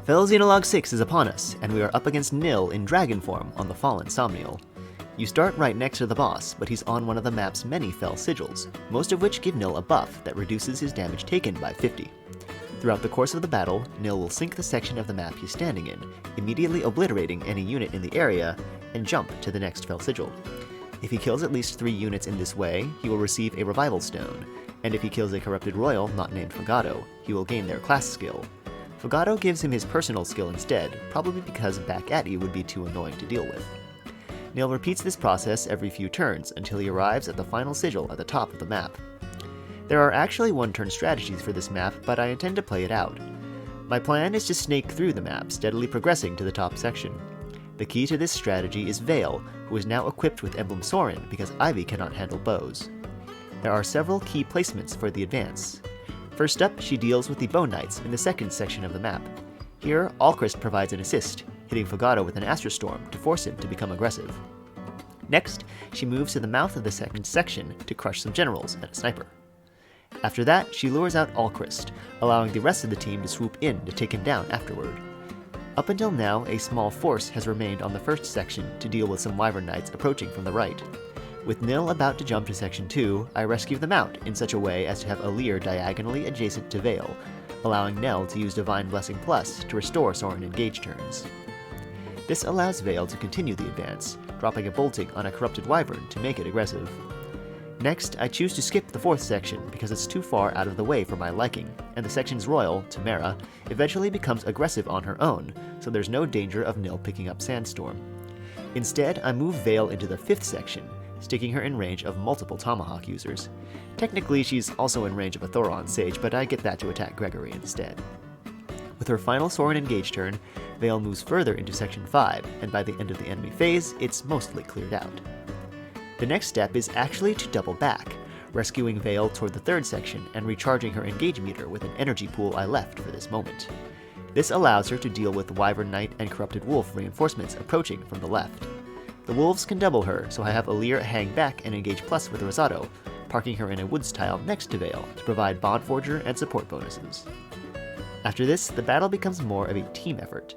Fell Xenologue 6 is upon us, and we are up against Nil in dragon form on the fallen Somniel. You start right next to the boss, but he's on one of the map's many fell sigils, most of which give Nil a buff that reduces his damage taken by 50. Throughout the course of the battle, Nil will sync the section of the map he's standing in, immediately obliterating any unit in the area, and jump to the next fell sigil. If he kills at least 3 units in this way, he will receive a revival stone, and if he kills a corrupted royal not named Rosado, he will gain their class skill. Rosado gives him his personal skill instead, probably because back at you would be too annoying to deal with. Nil repeats this process every few turns until he arrives at the final sigil at the top of the map. There are actually one-turn strategies for this map, but I intend to play it out. My plan is to snake through the map, steadily progressing to the top section. The key to this strategy is Veyle, who is now equipped with Emblem Soren because Ivy cannot handle bows. There are several key placements for the advance. First up, she deals with the Bone Knights in the second section of the map. Here, Alcryst provides an assist, hitting Rosado with an Astrostorm to force him to become aggressive. Next, she moves to the mouth of the second section to crush some generals and a sniper. After that, she lures out Alcryst, allowing the rest of the team to swoop in to take him down afterward. Up until now, a small force has remained on the first section to deal with some Wyvern Knights approaching from the right. With Nil about to jump to section 2, I rescue them out in such a way as to have Alear diagonally adjacent to Veyle, allowing Nel to use Divine Blessing Plus to restore Soren engage turns. This allows Veyle to continue the advance, dropping a bolting on a corrupted wyvern to make it aggressive. Next, I choose to skip the fourth section because it's too far out of the way for my liking, and the section's royal, Tamara, eventually becomes aggressive on her own, so there's no danger of Nil picking up Sandstorm. Instead, I move Veyle into the fifth section, sticking her in range of multiple Tomahawk users. Technically, she's also in range of a Thoron Sage, but I get that to attack Gregory instead. With her final Soren engage turn, Veyle moves further into section 5, and by the end of the enemy phase, it's mostly cleared out. The next step is actually to double back, rescuing Veyle toward the third section and recharging her engage meter with an energy pool I left for this moment. This allows her to deal with Wyvern Knight and Corrupted Wolf reinforcements approaching from the left. The wolves can double her, so I have Alear hang back and engage plus with Rosado, parking her in a woods tile next to Veyle to provide Bond Forger and support bonuses. After this, the battle becomes more of a team effort.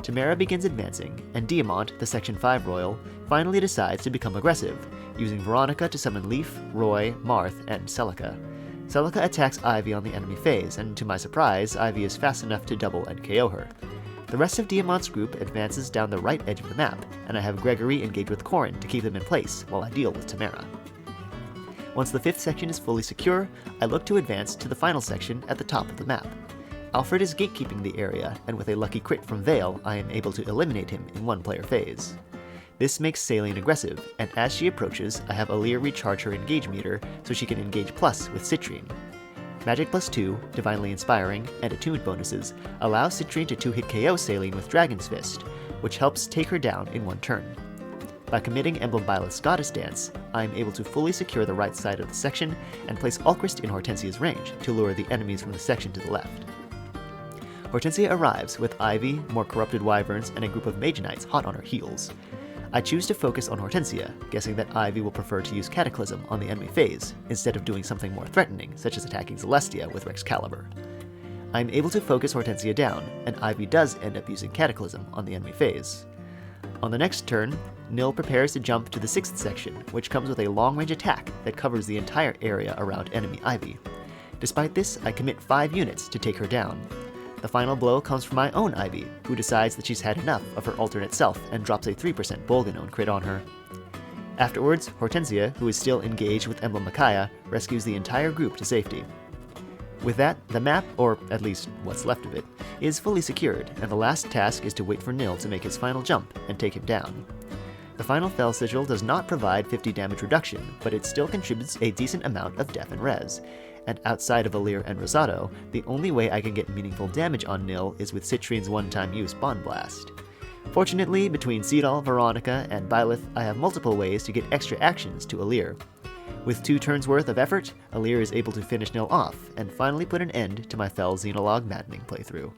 Tamara begins advancing, and Diamant, the Section 5 Royal, finally decides to become aggressive, using Veronica to summon Leaf, Roy, Marth, and Celica. Celica attacks Ivy on the enemy phase, and to my surprise, Ivy is fast enough to double and KO her. The rest of Diamant's group advances down the right edge of the map, and I have Gregory engage with Corrin to keep them in place while I deal with Tamara. Once the fifth section is fully secure, I look to advance to the final section at the top of the map. Alfred is gatekeeping the area, and with a lucky crit from Veyle, I am able to eliminate him in one-player phase. This makes Celine aggressive, and as she approaches, I have Alear recharge her engage meter so she can engage plus with Citrinne. Magic plus 2, Divinely Inspiring, and attunement bonuses allow Citrinne to 2-hit KO Celine with Dragon's Fist, which helps take her down in one turn. By committing Emblem Byleth's Goddess Dance, I am able to fully secure the right side of the section and place Alcryst in Hortensia's range to lure the enemies from the section to the left. Hortensia arrives with Ivy, more corrupted wyverns, and a group of mage knights hot on her heels. I choose to focus on Hortensia, guessing that Ivy will prefer to use Cataclysm on the enemy phase, instead of doing something more threatening, such as attacking Zelestia with Rexcalibur. I am able to focus Hortensia down, and Ivy does end up using Cataclysm on the enemy phase. On the next turn, Nil prepares to jump to the sixth section, which comes with a long-range attack that covers the entire area around enemy Ivy. Despite this, I commit 5 units to take her down. The final blow comes from my own Ivy, who decides that she's had enough of her alternate self and drops a 3% Bolganone crit on her. Afterwards, Hortensia, who is still engaged with Emblem Micaiah, rescues the entire group to safety. With that, the map, or at least what's left of it, is fully secured, and the last task is to wait for Nil to make his final jump and take him down. The final Fell Sigil does not provide 50 damage reduction, but it still contributes a decent amount of death and res, and outside of Alear and Rosado, the only way I can get meaningful damage on Nil is with Citrinne's one-time use Bond Blast. Fortunately, between Cedal, Veronica, and Byleth, I have multiple ways to get extra actions to Alear. With 2 turns worth of effort, Alear is able to finish Nil off, and finally put an end to my Fell Xenologue maddening playthrough.